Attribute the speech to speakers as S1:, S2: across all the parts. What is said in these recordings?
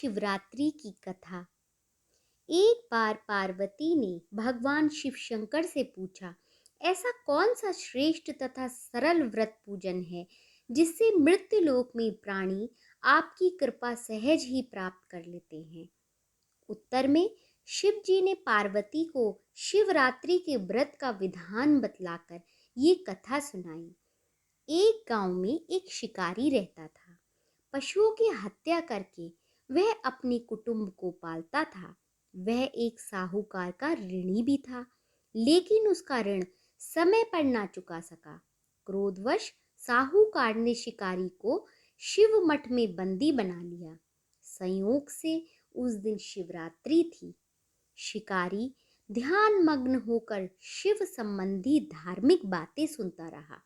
S1: शिवरात्रि की कथा। एक बार पार्वती ने भगवान शिव शंकर से पूछा, ऐसा कौन सा श्रेष्ठ तथा सरल व्रत पूजन है जिससे मृत्यु लोक में प्राणी आपकी कृपा सहज ही प्राप्त कर लेते हैं। उत्तर में शिव जी ने पार्वती को शिवरात्रि के व्रत का विधान बतलाकर ये कथा सुनाई। एक गांव में एक शिकारी रहता था। पशुओं की हत्या करके वह अपने कुटुंब को पालता था। वह एक साहूकार का ऋणी भी था, लेकिन उसका ऋण समय पर ना चुका सका। क्रोधवश साहूकार ने शिकारी को शिव मठ में बंदी बना लिया। संयोग से उस दिन शिवरात्रि थी। शिकारी ध्यान मग्न होकर शिव संबंधी धार्मिक बातें सुनता रहा।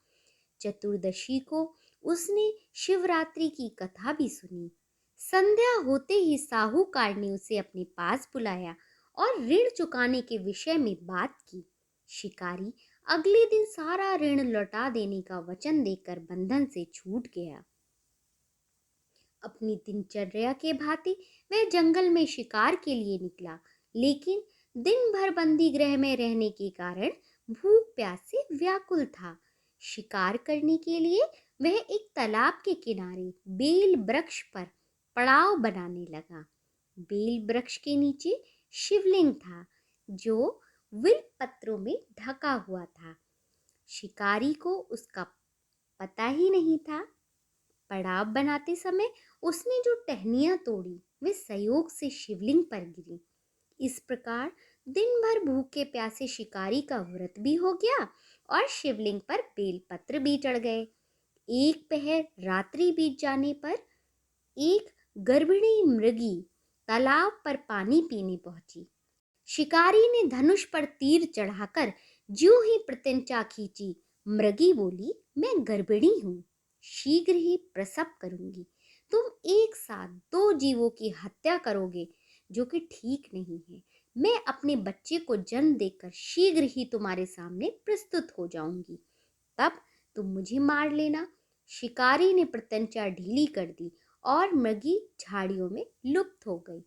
S1: चतुर्दशी को उसने शिवरात्रि की कथा भी सुनी। संध्या होते ही साहूकार ने उसे अपने पास बुलाया और ऋण चुकाने के विषय में बात की। शिकारी अगले दिन सारा ऋण लौटा देने का वचन देकर बंधन से छूट गया। अपनी दिनचर्या के भांति वह जंगल में शिकार के लिए निकला, लेकिन दिन भर बंदी गृह में रहने के कारण भूख प्यास से व्याकुल था। शिकार करने के लिए वह एक तालाब के किनारे बेल वृक्ष पर पड़ाव बनाने लगा। बेल वृक्ष के नीचे शिवलिंग था, जो विल्व पत्रों में ढका हुआ था। शिकारी को उसका पता ही नहीं था। पड़ाव बनाते समय उसने जो टहनियां तोड़ी वे संयोग से शिवलिंग पर गिरी। इस प्रकार दिन भर भूखे प्यासे शिकारी का व्रत भी हो गया और शिवलिंग पर बेलपत्र भी चढ़ गए। एक पहर रात्रि बीत जाने पर एक गर्भिणी मृगी तालाब पर पानी पीने पहुंची। शिकारी ने धनुष पर तीर चढ़ाकर ज्यों ही प्रत्यंचा खींची, मृगी बोली, मैं गर्भिणी हूं, शीघ्र ही प्रसव करूंगी। तुम एक साथ दो जीवों की हत्या करोगे, जो कि ठीक नहीं है। मैं अपने बच्चे को जन्म देकर शीघ्र ही तुम्हारे सामने प्रस्तुत हो जाऊंगी, तब तुम मुझे मार लेना। शिकारी ने प्रत्यंचा ढीली कर दी और मृगी झाड़ियों में लुप्त हो गई।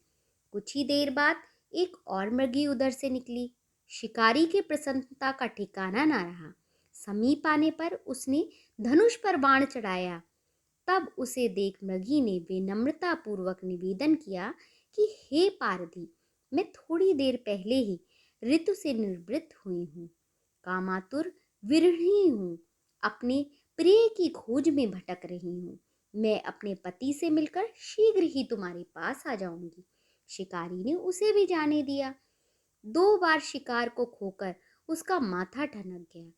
S1: कुछ ही देर बाद एक और मृगी उधर से निकली। शिकारी की प्रसन्नता का ठिकाना ना रहा। समीप आने पर उसने धनुष पर बाण चढ़ाया। तब उसे देख मृगी ने विनम्रता पूर्वक निवेदन किया कि हे पारधी, मैं थोड़ी देर पहले ही ऋतु से निवृत्त हुई हूँ, कामातुर विरहिणी हूँ, अपने प्रिय की खोज में भटक रही हूँ। मैं अपने पति से मिलकर शीघ्र ही तुम्हारे पास आ जाऊंगी। शिकारी ने उसे भी जाने दिया। 2 बार शिकार को खोकर उसका माथा ठनक गया।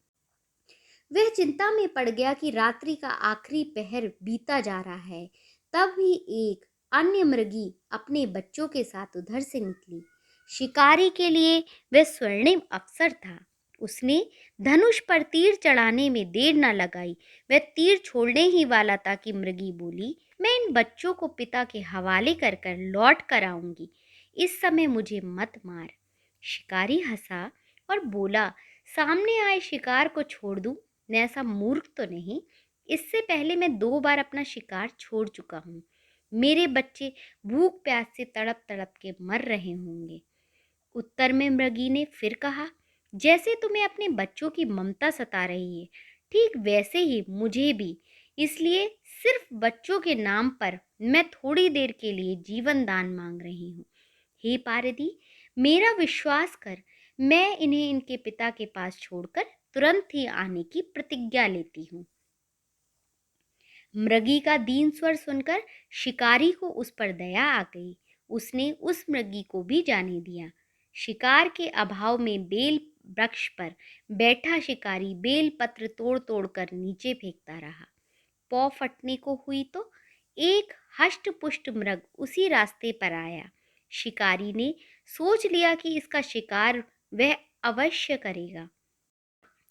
S1: वह चिंता में पड़ गया कि रात्रि का आखिरी पहर बीता जा रहा है। तब ही एक अन्य मृगी अपने बच्चों के साथ उधर से निकली। शिकारी के लिए वह स्वर्णिम अवसर था। उसने धनुष पर तीर चढ़ाने में देर न लगाई। वह तीर छोड़ने ही वाला था कि मृगी बोली, मैं इन बच्चों को पिता के हवाले कर कर लौट कर आऊंगी, इस समय मुझे मत मार। शिकारी हंसा और बोला, सामने आए शिकार को छोड़ दूं? मैं ऐसा मूर्ख तो नहीं। इससे पहले मैं 2 बार अपना शिकार छोड़ चुका हूँ। मेरे बच्चे भूख प्यास से तड़प तड़प के मर रहे होंगे। उत्तर में मृगी ने फिर कहा, जैसे तुम्हें अपने बच्चों की ममता सता रही है, ठीक वैसे ही मुझे भी। इसलिए सिर्फ बच्चों के नाम पर मैं थोड़ी देर के लिए जीवन दान मांग रही हूँ। हे पारदी, मेरा विश्वास कर, मैं इन्हें इनके पिता के पास छोड़कर तुरंत ही आने की प्रतिज्ञा लेती हूँ। मृगी का दीन स्वर सुनकर शिकारी को उस पर दया आ गई। उसने उस मृगी को भी जाने दिया। शिकार के अभाव में बेल वृक्ष पर बैठा शिकारी बेल पत्र तोड़ तोड़ कर नीचे फेंकता रहा। पौ फटने को हुई तो एक हष्ट पुष्ट मृग उसी रास्ते पर आया। शिकारी ने सोच लिया कि इसका शिकार वह अवश्य करेगा।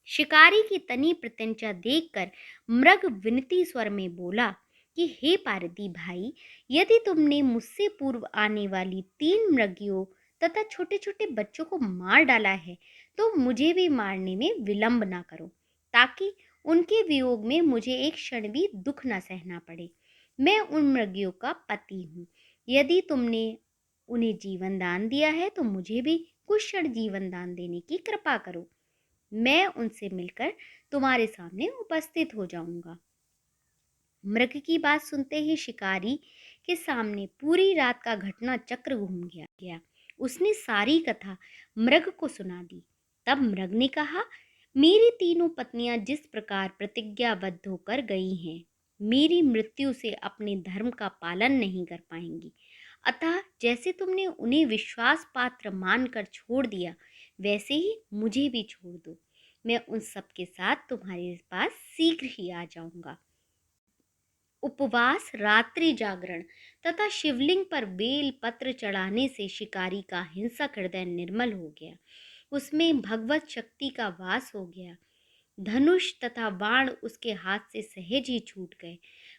S1: शिकारी की तनी प्रत्यंचा देखकर मृग विनती स्वर में बोला कि हे पारदी भाई, यदि तुमने मुझसे पूर्व आने वाली 3 मृगियों तथा छोटे छोटे बच्चों को मार डाला है, तो मुझे भी मारने में विलंब ना करो, ताकि उनके वियोग में मुझे एक क्षण भी दुख न सहना पड़े। मैं उन मृगियों का पति हूँ। यदि तुमने उन्हें जीवन दान दिया है तो मुझे भी कुछ क्षण जीवन दान देने की कृपा करो। मैं उनसे मिलकर तुम्हारे सामने उपस्थित हो जाऊंगा। मृग की बात सुनते ही शिकारी के सामने पूरी रात का घटना चक्र घूम गया। उसने सारी कथा मृग को सुना दी। तब मृग ने कहा, मेरी तीनों पत्नियां जिस प्रकार प्रतिज्ञाबद्ध होकर गई हैं, मेरी मृत्यु से अपने धर्म का पालन नहीं कर पाएंगी। अतः जैसे तुमने उन्हें विश्वास पात्र मानकर छोड़ दिया, वैसे ही मुझे भी छोड़ दो। मैं उन सब के साथ तुम्हारे पास शीघ्र ही आ जाऊंगा। उपवास, रात्रि जागरण तथा शिवलिंग पर बेल पत्र चढ़ाने से शिकारी का हिंसक हृदय निर्मल हो गया। उसमें भगवत शक्ति का वास हो गया। धनुष तथा बाण उसके हाथ से सहज ही छूट गए।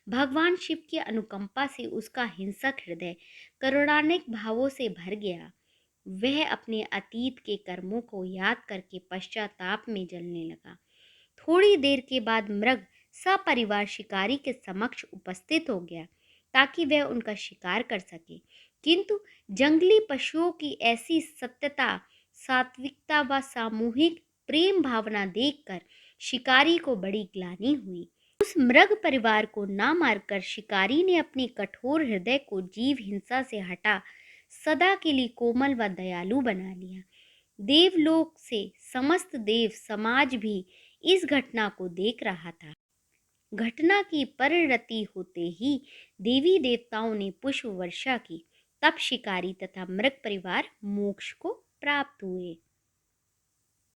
S1: भगवान शिव की अनुकंपा से उसका हिंसक हृदय करुणानिक भावों से भर गया। वह अपने अतीत के कर्मों को याद करके पश्चाताप में जलने लगा। थोड़ी देर के बाद मृग सपरिवार शिकारी के समक्ष उपस्थित हो गया ताकि वह उनका शिकार कर सके। किंतु जंगली पशुओं की ऐसी सत्यता, सात्विकता व सामूहिक प्रेम भावना देखकर शिकारी को बड़ी ग्लानि हुई। उस मृग परिवार को ना मारकर शिकारी ने अपने कठोर हृदय को जीव हिंसा से हटा सदा के लिए कोमल व दयालु बना लिया। देवलोक से समस्त देव समाज भी इस घटना को देख रहा था। घटना की परिणति होते ही देवी देवताओं ने पुष्प वर्षा की। तब शिकारी तथा मृग परिवार मोक्ष को प्राप्त हुए।